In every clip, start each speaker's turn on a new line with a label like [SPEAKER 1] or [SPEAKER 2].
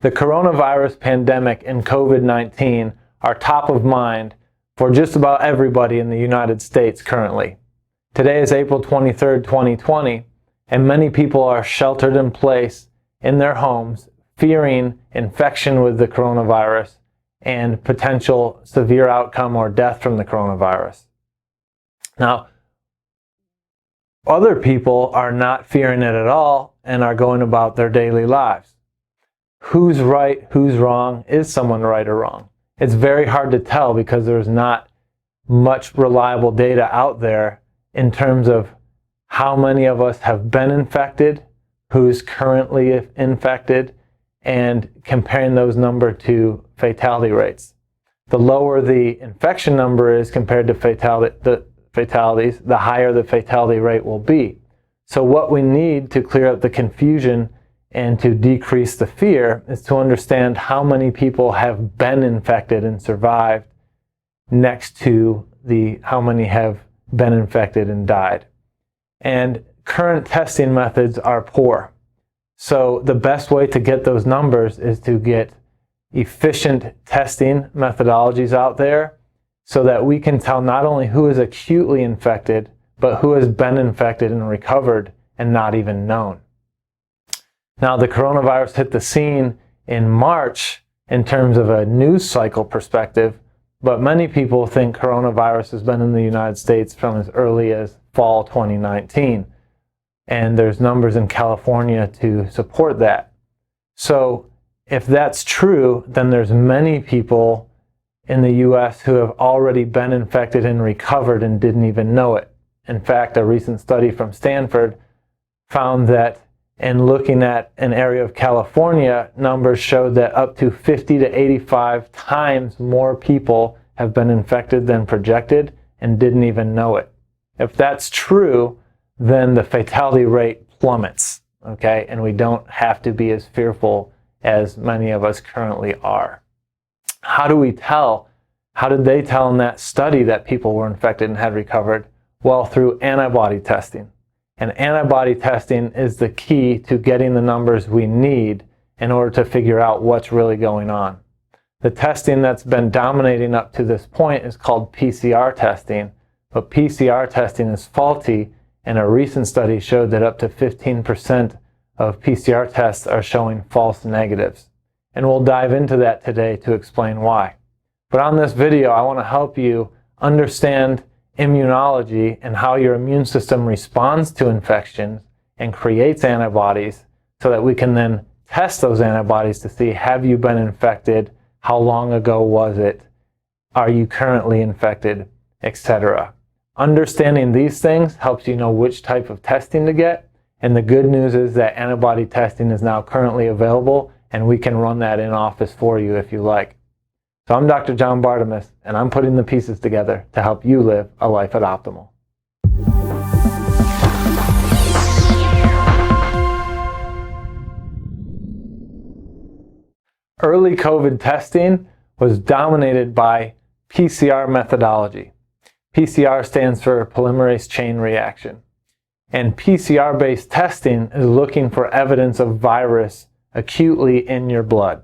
[SPEAKER 1] The coronavirus pandemic and COVID-19 are top of mind for just about everybody in the United States currently. Today is April 23rd, 2020, and many people are sheltered in place in their homes, fearing infection with the coronavirus and potential severe outcome or death from the coronavirus. Now, other people are not fearing it at all and are going about their daily lives. Who's right, who's wrong? Is someone right or wrong? It's very hard to tell because there's not much reliable data out there in terms of how many of us have been infected, who's currently infected, and comparing those numbers to fatality rates. The lower the infection number is compared to fatalities, the higher the fatality rate will be. So what we need to clear up the confusion and to decrease the fear is to understand how many people have been infected and survived next to how many have been infected and died. And current testing methods are poor. So the best way to get those numbers is to get efficient testing methodologies out there so that we can tell not only who is acutely infected, but who has been infected and recovered and not even known. Now, the coronavirus hit the scene in March in terms of a news cycle perspective, but many people think coronavirus has been in the United States from as early as fall 2019. And there's numbers in California to support that. So if that's true, then there's many people in the US who have already been infected and recovered and didn't even know it. In fact, a recent study from Stanford found that in looking at an area of California, numbers showed that up to 50 to 85 times more people have been infected than projected and didn't even know it. If that's true, then the fatality rate plummets, okay? And we don't have to be as fearful as many of us currently are. How do we tell? How did they tell in that study that people were infected and had recovered? Well, through antibody testing. And antibody testing is the key to getting the numbers we need in order to figure out what's really going on. The testing that's been dominating up to this point is called PCR testing, but PCR testing is faulty, and a recent study showed that up to 15% of PCR tests are showing false negatives. And we'll dive into that today to explain why. But on this video, I want to help you understand immunology and how your immune system responds to infections and creates antibodies so that we can then test those antibodies to see, have you been infected? How long ago was it? Are you currently infected? Etc. Understanding these things helps you know which type of testing to get. And the good news is that antibody testing is now currently available, and we can run that in office for you if you like. So I'm Dr. John Bartemus, and I'm putting the pieces together to help you live a life at optimal. Early COVID testing was dominated by PCR methodology. PCR stands for polymerase chain reaction. And PCR-based testing is looking for evidence of virus acutely in your blood.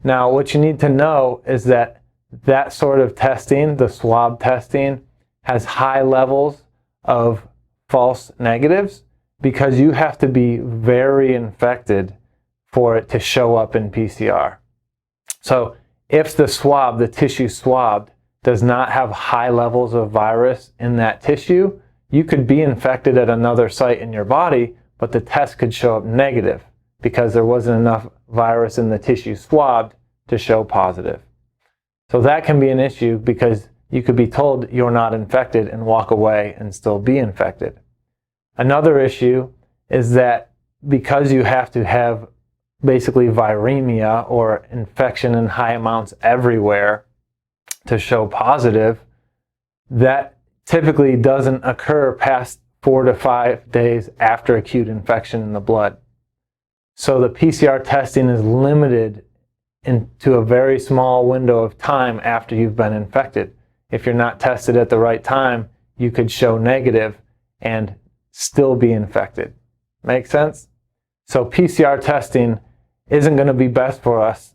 [SPEAKER 1] Now, what you need to know is that that sort of testing, the swab testing, has high levels of false negatives because you have to be very infected for it to show up in PCR. So if the swab, the tissue swabbed, does not have high levels of virus in that tissue, you could be infected at another site in your body, but the test could show up negative because there wasn't enough virus in the tissue swabbed to show positive. So that can be an issue because you could be told you're not infected and walk away and still be infected. Another issue is that because you have to have basically viremia or infection in high amounts everywhere to show positive, that typically doesn't occur past 4 to 5 days after acute infection in the blood. So the PCR testing is limited into a very small window of time after you've been infected. If you're not tested at the right time, you could show negative and still be infected. Make sense? So PCR testing isn't going to be best for us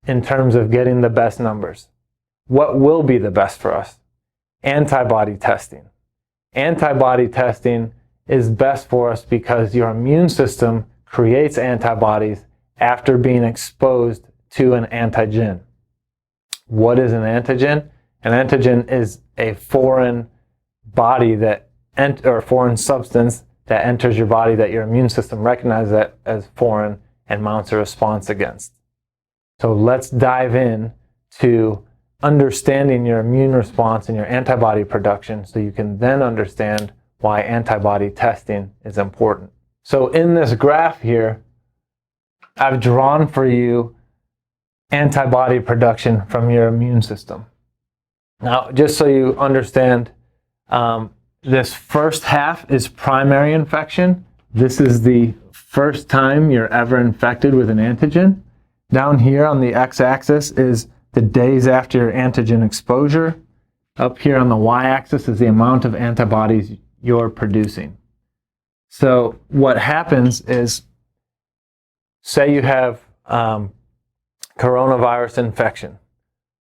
[SPEAKER 1] in terms of getting the best numbers. What will be the best for us? Antibody testing. Antibody testing is best for us because your immune system creates antibodies after being exposed to an antigen. What is an antigen? An antigen is a foreign body or foreign substance that enters your body that your immune system recognizes that as foreign and mounts a response against. So let's dive in to understanding your immune response and your antibody production so you can then understand why antibody testing is important. So in this graph here, I've drawn for you antibody production from your immune system. Now, just so you understand, this first half is primary infection. This is the first time you're ever infected with an antigen. Down here on the x-axis is the days after your antigen exposure. Up here on the y-axis is the amount of antibodies you're producing. So what happens is, say you have coronavirus infection.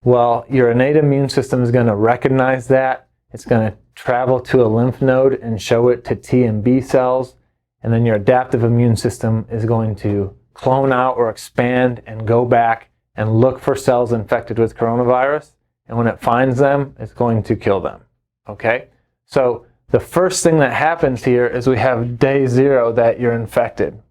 [SPEAKER 1] Well, your innate immune system is going to recognize that. It's going to travel to a lymph node and show it to T and B cells. And then your adaptive immune system is going to clone out or expand and go back and look for cells infected with coronavirus. And when it finds them, it's going to kill them. Okay? So the first thing that happens here is we have day 0 that you're infected.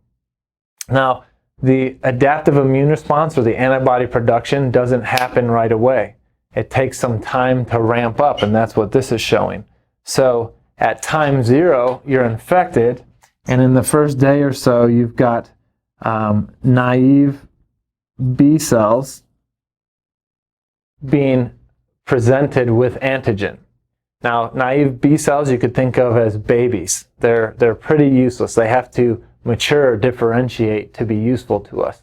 [SPEAKER 1] Now, the adaptive immune response or the antibody production doesn't happen right away. It takes some time to ramp up, and that's what this is showing. So at time 0, you're infected, and in the first day or so, you've got naive B cells being presented with antigen. Now, naive B cells you could think of as babies. They're pretty useless. They have to mature, differentiate to be useful to us.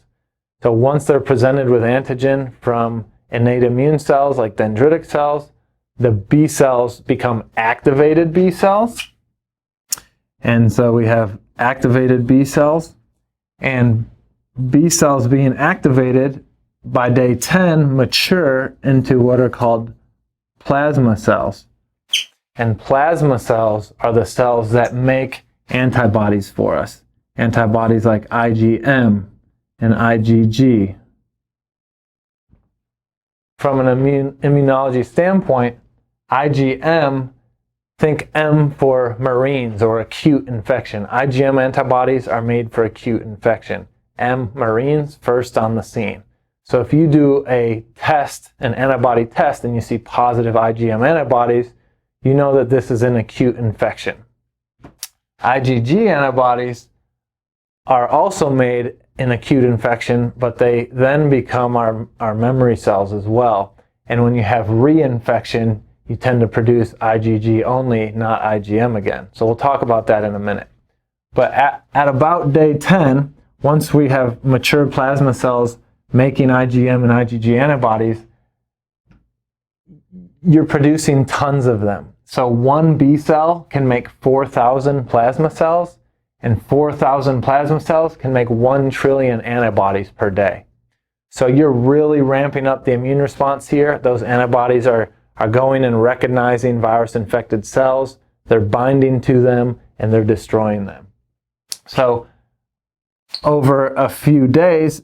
[SPEAKER 1] So once they're presented with antigen from innate immune cells like dendritic cells, the B cells become activated B cells. And so we have activated B cells, and B cells being activated by day 10 mature into what are called plasma cells. And plasma cells are the cells that make antibodies for us. Antibodies like IgM and IgG. From an immunology standpoint, IgM, think M for Marines or acute infection. IgM antibodies are made for acute infection. M, Marines, first on the scene. So if you do a test, an antibody test, and you see positive IgM antibodies, you know that this is an acute infection. IgG antibodies are also made in acute infection, but they then become our memory cells as well. And when you have reinfection, you tend to produce IgG only, not IgM again. So we'll talk about that in a minute. But at about day 10, once we have mature plasma cells making IgM and IgG antibodies, you're producing tons of them. So one B cell can make 4,000 plasma cells, and 4,000 plasma cells can make 1 trillion antibodies per day. So you're really ramping up the immune response here. Those antibodies are going and recognizing virus-infected cells. They're binding to them, and they're destroying them. So over a few days,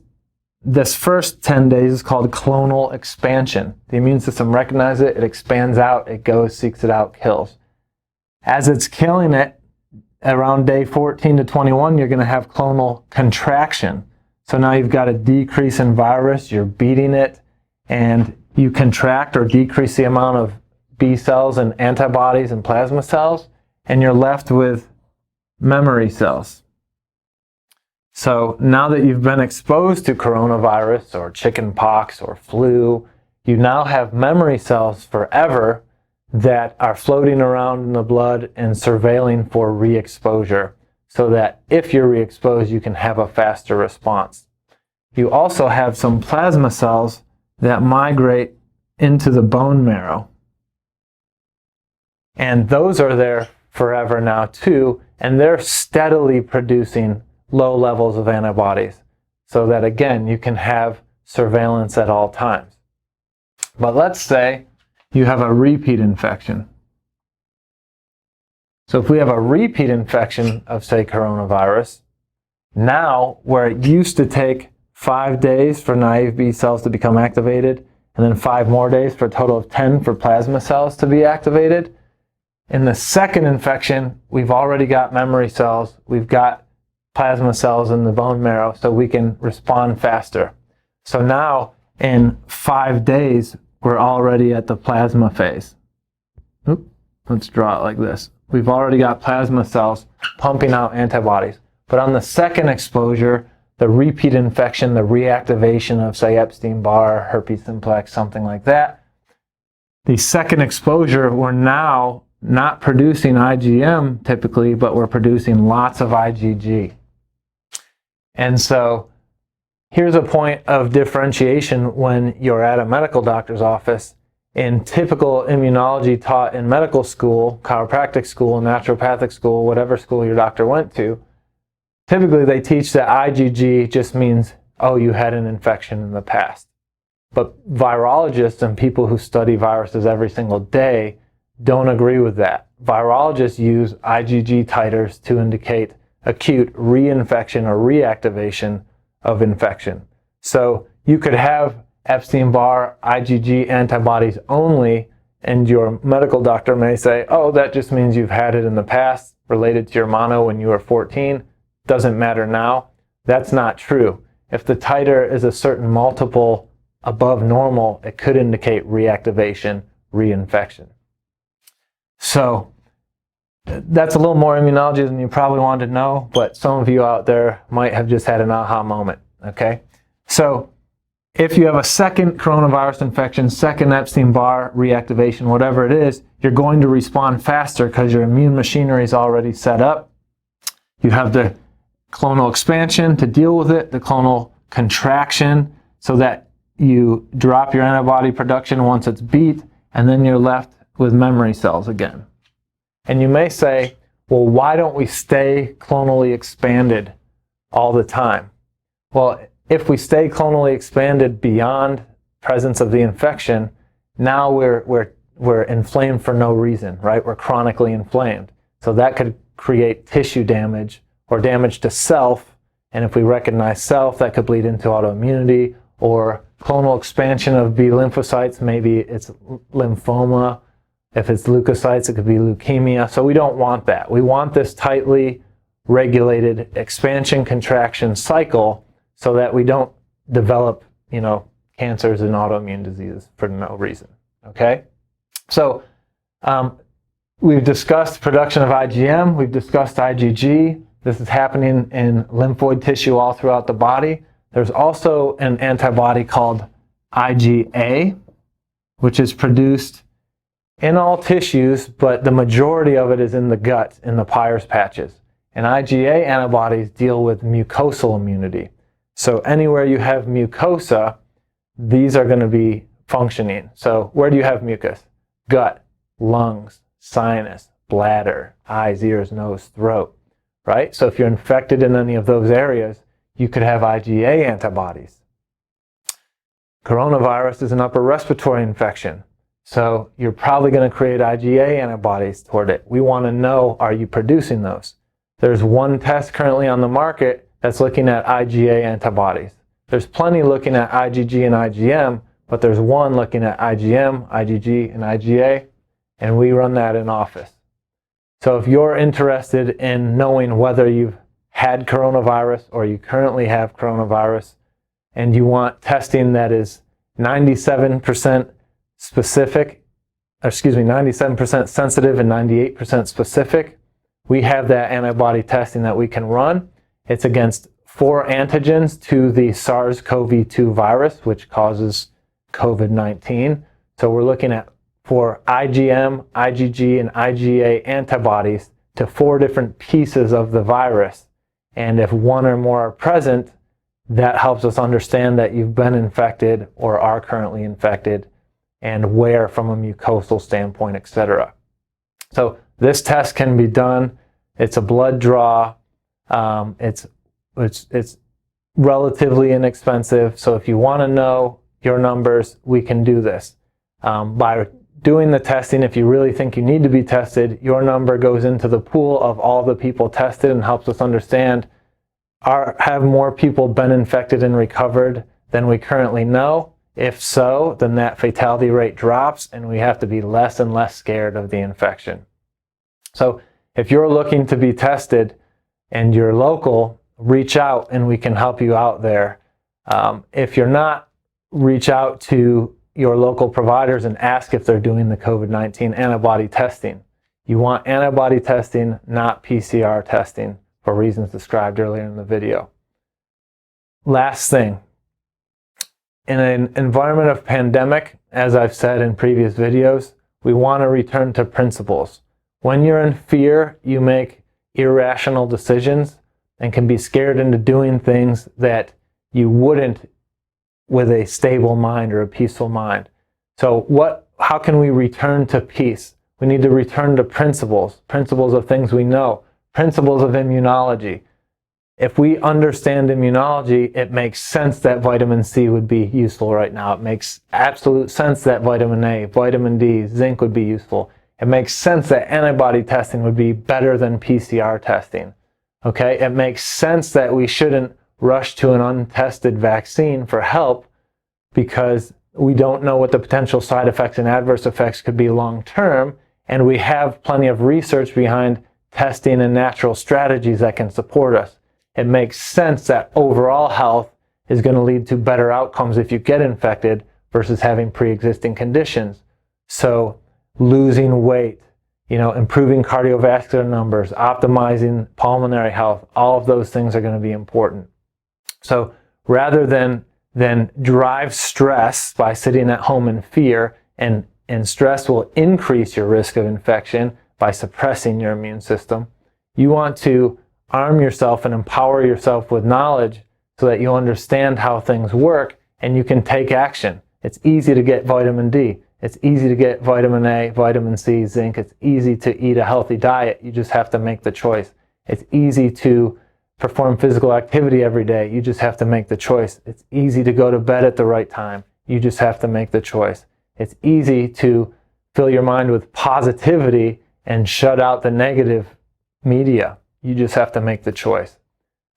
[SPEAKER 1] this first 10 days is called clonal expansion. The immune system recognizes it, it expands out, it goes, seeks it out, kills. As it's killing it, around day 14 to 21, you're going to have clonal contraction. So now you've got a decrease in virus, you're beating it, and you contract or decrease the amount of B cells and antibodies and plasma cells, and you're left with memory cells. So now that you've been exposed to coronavirus or chicken pox or flu, you now have memory cells forever that are floating around in the blood and surveilling for re-exposure, so that if you're re-exposed, you can have a faster response. You also have some plasma cells that migrate into the bone marrow. And those are there forever now too, and they're steadily producing low levels of antibodies. so that, again, you can have surveillance at all times. But let's say you have a repeat infection. So if we have a repeat infection of, say, coronavirus, now where it used to take 5 days for naive B cells to become activated, and then 5 more days for a total of 10 for plasma cells to be activated, in the second infection, we've already got memory cells, we've got plasma cells in the bone marrow, so we can respond faster. So now, in 5 days, we're already at the plasma phase. Let's draw it like this. We've already got plasma cells pumping out antibodies. But on the second exposure, the repeat infection, the reactivation of, say, Epstein-Barr, herpes simplex, something like that, the second exposure, we're now not producing IgM typically, but we're producing lots of IgG. And so here's a point of differentiation when you're at a medical doctor's office. In typical immunology taught in medical school, chiropractic school, naturopathic school, whatever school your doctor went to, typically they teach that IgG just means, oh, you had an infection in the past. But virologists and people who study viruses every single day don't agree with that. Virologists use IgG titers to indicate acute reinfection or reactivation of infection. So you could have Epstein-Barr IgG antibodies only, and your medical doctor may say, oh, that just means you've had it in the past, related to your mono when you were 14, doesn't matter now. That's not true. If the titer is a certain multiple above normal, it could indicate reactivation, reinfection. So that's a little more immunology than you probably wanted to know, but some of you out there might have just had an aha moment, okay? So if you have a second coronavirus infection, second Epstein-Barr reactivation, whatever it is, you're going to respond faster because your immune machinery is already set up. You have the clonal expansion to deal with it, the clonal contraction, so that you drop your antibody production once it's beat, and then you're left with memory cells again. And you may say, well, why don't we stay clonally expanded all the time? Well, if we stay clonally expanded beyond presence of the infection, now we're inflamed for no reason, right? We're chronically inflamed. So that could create tissue damage or damage to self. And if we recognize self, that could bleed into autoimmunity or clonal expansion of B lymphocytes. Maybe it's lymphoma. If it's leukocytes, it could be leukemia. So we don't want that. We want this tightly regulated expansion-contraction cycle so that we don't develop, cancers and autoimmune diseases for no reason, okay? So we've discussed production of IgM. We've discussed IgG. This is happening in lymphoid tissue all throughout the body. There's also an antibody called IgA, which is produced in all tissues, but the majority of it is in the gut, in the Peyer's patches. And IgA antibodies deal with mucosal immunity. So anywhere you have mucosa, these are going to be functioning. So where do you have mucus? Gut, lungs, sinus, bladder, eyes, ears, nose, throat, right? So if you're infected in any of those areas, you could have IgA antibodies. Coronavirus is an upper respiratory infection. So you're probably going to create IgA antibodies toward it. We want to know, are you producing those? There's one test currently on the market that's looking at IgA antibodies. There's plenty looking at IgG and IgM, but there's one looking at IgM, IgG, and IgA, and we run that in office. So if you're interested in knowing whether you've had coronavirus or you currently have coronavirus, and you want testing that is 97% specific, 97% sensitive and 98% specific, we have that antibody testing that we can run. It's against 4 antigens to the SARS-CoV-2 virus, which causes COVID-19. So we're looking at for IgM, IgG, and IgA antibodies to 4 different pieces of the virus. And if one or more are present, that helps us understand that you've been infected or are currently infected, and where from a mucosal standpoint, etc. So this test can be done. It's a blood draw. It's relatively inexpensive. So if you want to know your numbers, we can do this. By doing the testing, if you really think you need to be tested, your number goes into the pool of all the people tested and helps us understand, have more people been infected and recovered than we currently know? If so, then that fatality rate drops and we have to be less and less scared of the infection. So if you're looking to be tested and you're local, reach out and we can help you out there. If you're not, reach out to your local providers and ask if they're doing the COVID-19 antibody testing. You want antibody testing, not PCR testing, for reasons described earlier in the video. Last thing, in an environment of pandemic, as I've said in previous videos, we want to return to principles. When you're in fear, you make irrational decisions and can be scared into doing things that you wouldn't with a stable mind or a peaceful mind. So how can we return to peace? We need to return to principles of things we know, principles of immunology. If we understand immunology, it makes sense that vitamin C would be useful right now. It makes absolute sense that vitamin A, vitamin D, zinc would be useful. It makes sense that antibody testing would be better than PCR testing. Okay? It makes sense that we shouldn't rush to an untested vaccine for help because we don't know what the potential side effects and adverse effects could be long term, and we have plenty of research behind testing and natural strategies that can support us. It makes sense that overall health is going to lead to better outcomes if you get infected versus having pre-existing conditions. So losing weight, improving cardiovascular numbers, optimizing pulmonary health, all of those things are going to be important. So rather than drive stress by sitting at home in fear, and stress will increase your risk of infection by suppressing your immune system, you want to arm yourself and empower yourself with knowledge so that you understand how things work and you can take action. It's easy to get vitamin D. It's easy to get vitamin A, vitamin C, zinc. It's easy to eat a healthy diet. You just have to make the choice. It's easy to perform physical activity every day. You just have to make the choice. It's easy to go to bed at the right time. You just have to make the choice. It's easy to fill your mind with positivity and shut out the negative media. You just have to make the choice.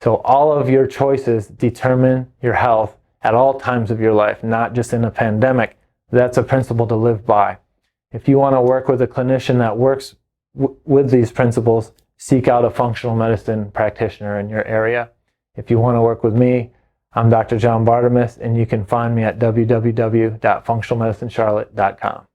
[SPEAKER 1] So all of your choices determine your health at all times of your life, not just in a pandemic. That's a principle to live by. If you want to work with a clinician that works with these principles, seek out a functional medicine practitioner in your area. If you want to work with me, I'm Dr. John Bartemus, and you can find me at www.functionalmedicinecharlotte.com.